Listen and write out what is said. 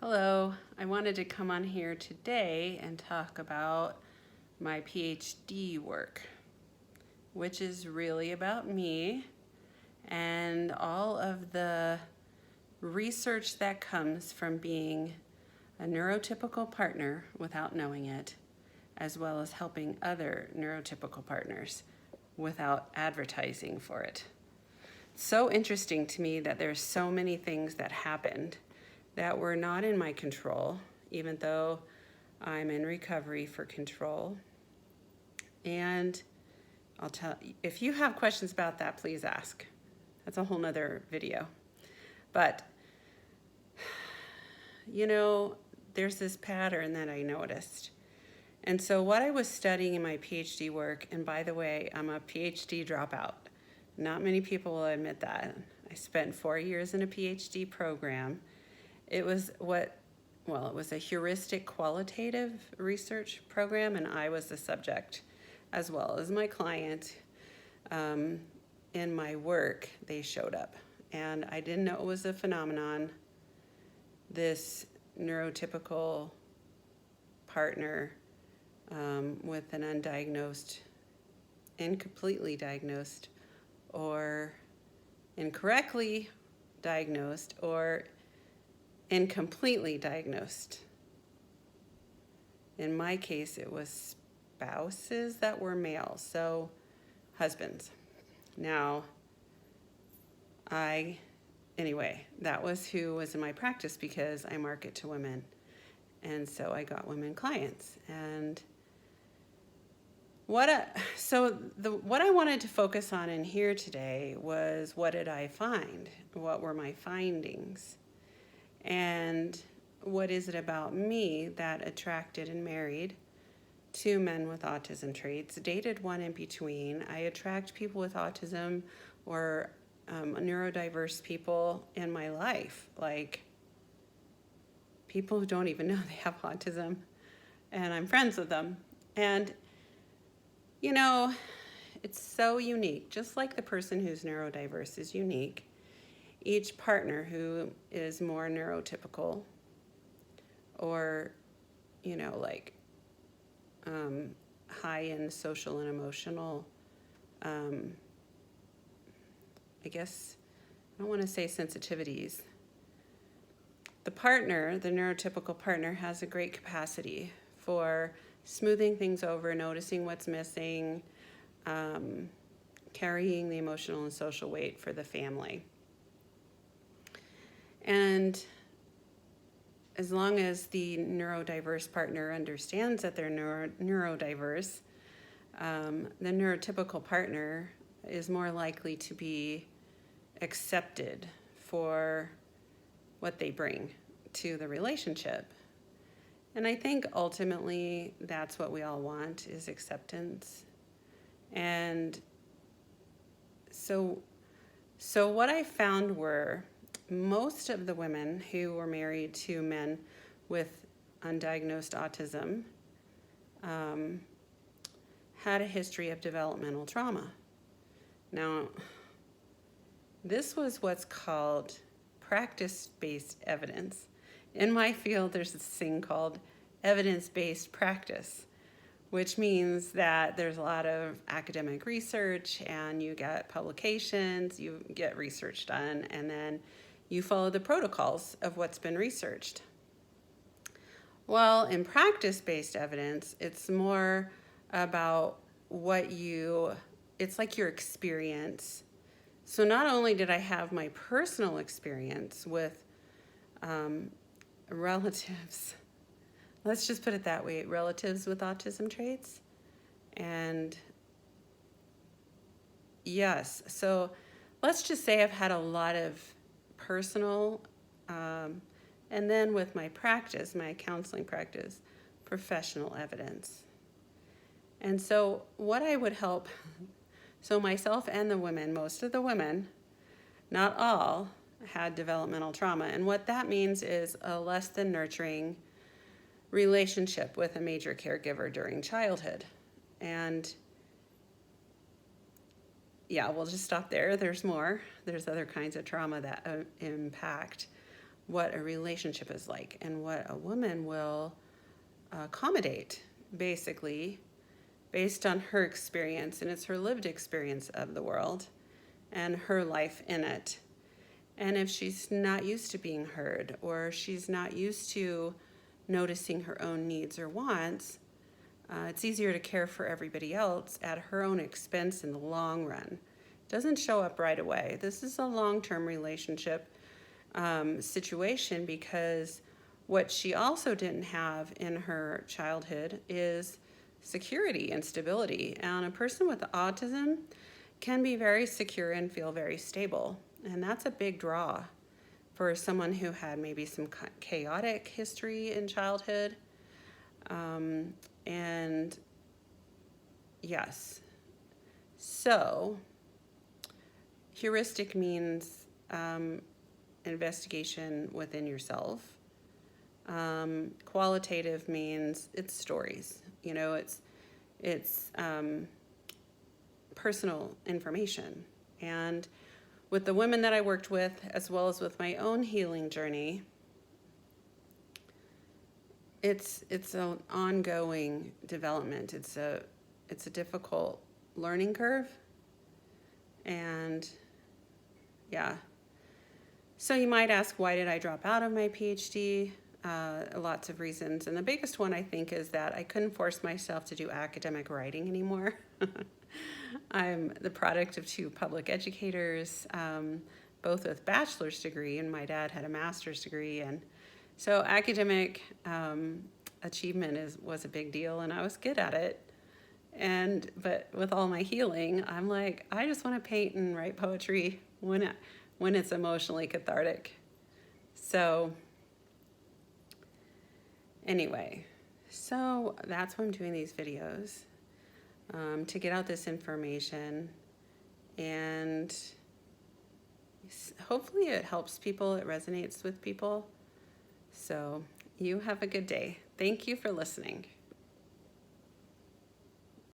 Hello, I wanted to come on here today and talk about my PhD work, which is really about me and all of the research that comes from being a neurotypical partner without knowing it, as well as helping other neurotypical partners without advertising for it. It's so interesting to me that there's so many things that happened that were not in my control, even though I'm in recovery for control. And I'll tell you, if you have questions about that, please ask. That's a whole nother video. But, there's this pattern that I noticed. And so what I was studying in my PhD work, and by the way, I'm a PhD dropout. Not many people will admit that. I spent 4 years in a PhD program. It was a heuristic qualitative research program, and I was the subject as well as my client. In my work, they showed up, and I didn't know it was a phenomenon. This neurotypical partner with an undiagnosed, incompletely diagnosed, or incorrectly diagnosed, or incompletely diagnosed. In my case, it was spouses that were male, so husbands. Now, that was who was in my practice because I market to women. And so I got women clients. And what I wanted to focus on in here today was, what did I find? What were my findings? And what is it about me that attracted and married two men with autism traits, dated one in between? I attract people with autism or neurodiverse people in my life, like people who don't even know they have autism, and I'm friends with them. And, it's so unique. Just like the person who's neurodiverse is unique, each partner who is more neurotypical or, high in social and emotional, I don't want to say sensitivities. The neurotypical partner, has a great capacity for smoothing things over, noticing what's missing, carrying the emotional and social weight for the family. And as long as the neurodiverse partner understands that they're neurodiverse, the neurotypical partner is more likely to be accepted for what they bring to the relationship. And I think ultimately that's what we all want, is acceptance. And so what I found were most of the women who were married to men with undiagnosed autism had a history of developmental trauma. Now, this was what's called practice-based evidence. In my field, there's this thing called evidence-based practice, which means that there's a lot of academic research, and you get publications, you get research done, and then you follow the protocols of what's been researched. Well, in practice-based evidence, it's more about it's like your experience. So not only did I have my personal experience with relatives, let's just put it that way, relatives with autism traits. And yes, so let's just say I've had a lot of personal, and then with my practice, my counseling practice, professional evidence. And so what I would help, so myself and the women, most of the women, not all, had developmental trauma. And what that means is a less than nurturing relationship with a major caregiver during childhood. And yeah, we'll just stop there. There's more. There's other kinds of trauma that impact what a relationship is like and what a woman will accommodate, basically, based on her experience. And it's her lived experience of the world and her life in it. And if she's not used to being heard, or she's not used to noticing her own needs or wants, it's easier to care for everybody else at her own expense in the long run. It doesn't show up right away. This is a long-term relationship situation, because what she also didn't have in her childhood is security and stability. And a person with autism can be very secure and feel very stable. And that's a big draw for someone who had maybe some chaotic history in childhood. And yes, so heuristic means investigation within yourself. Qualitative means it's stories. You know, it's personal information. And with the women that I worked with, as well as with my own healing journey, it's an ongoing development. It's a difficult learning curve. And yeah. So you might ask, why did I drop out of my PhD? Lots of reasons. And the biggest one, I think, is that I couldn't force myself to do academic writing anymore. I'm the product of two public educators, both with bachelor's degree, and my dad had a master's degree. And so academic achievement was a big deal, and I was good at it. But with all my healing, I'm like, I just want to paint and write poetry when it's emotionally cathartic. So anyway, so that's why I'm doing these videos, to get out this information, and hopefully it helps people, it resonates with people. So you have a good day. Thank you for listening.